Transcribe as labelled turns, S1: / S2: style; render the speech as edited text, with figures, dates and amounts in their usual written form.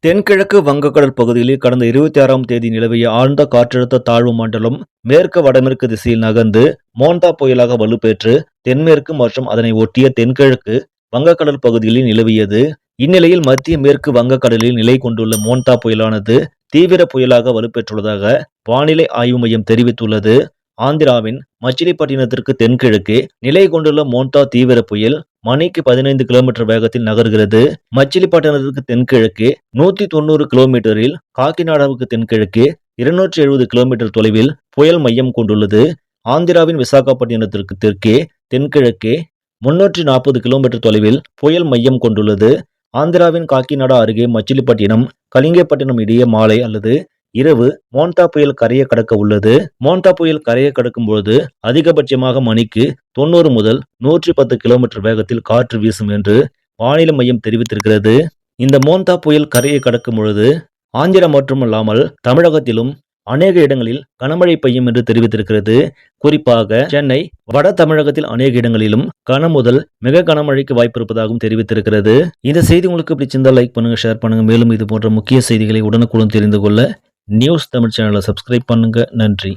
S1: தென்கிழக்கு வங்கக்கடல் பகுதியில் கடந்த 26ஆம் தேதி நிலவிய ஆழ்ந்த காற்றழுத்த தாழ்வு மண்டலம் மேற்கு வடமேற்கு திசையில் நகர்ந்து மோண்டா புயலாக வலுப்பெற்று தென்மேற்கு மற்றும் அதனை ஒட்டிய தென்கிழக்கு வங்கக்கடல் பகுதிகளில் நிலவியது. இந்நிலையில் மத்திய மேற்கு வங்கக்கடலில் நிலை கொண்டுள்ள மோண்டா புயலானது தீவிர புயலாக வலுப்பெற்றுள்ளதாக வானிலை ஆய்வு மையம் தெரிவித்துள்ளது. ஆந்திராவின் மச்சிலிப்பட்டினத்திற்கு தென்கிழக்கே நிலை கொண்டுள்ள மோண்டா தீவிர புயல் மணிக்கு 15 கிலோமீட்டர் வேகத்தில் நகர்கிறது. மச்சிலிப்பட்டினத்திற்கு தென்கிழக்கே 190 கிலோமீட்டரில், காக்கிநாடாவுக்கு தென்கிழக்கே 270 கிலோமீட்டர் தொலைவில் புயல் மையம் கொண்டுள்ளது. ஆந்திராவின் விசாகப்பட்டினத்திற்கு தெற்கே தென்கிழக்கே 340 கிலோமீட்டர் தொலைவில் புயல் மையம் கொண்டுள்ளது. ஆந்திராவின் காக்கிநாடா அருகே மச்சிலிப்பட்டினம், கலிங்கப்பட்டினம் இடையே மாலை அல்லது இரவு மோண்டா புயல் கரையை கடக்க உள்ளது. மோண்டா புயல் கரையை கடக்கும் பொழுது அதிகபட்சமாக மணிக்கு 90 முதல் 110 கிலோமீட்டர் வேகத்தில் காற்று வீசும் என்று வானிலை மையம் தெரிவித்திருக்கிறது. இந்த மோண்டா புயல் கரையை கடக்கும் பொழுது ஆந்திரா மட்டுமல்லாமல் தமிழகத்திலும் அநேக இடங்களில் கனமழை பெய்யும் என்று தெரிவித்திருக்கிறது. குறிப்பாக சென்னை, வட தமிழகத்தில் அநேக இடங்களிலும் கன முதல் மிக கனமழைக்கு வாய்ப்பு இருப்பதாகவும் தெரிவித்திருக்கிறது. இந்த செய்தி உங்களுக்கு பிடிச்சிருந்தால் லைக் பண்ணுங்க, ஷேர் பண்ணுங்க. மேலும் இது போன்ற முக்கிய செய்திகளை உடனுக்குடன் தெரிந்து கொள்ள நியூஸ் தமிழ் சேனலை சப்ஸ்கிரைப் பண்ணுங்க. நன்றி.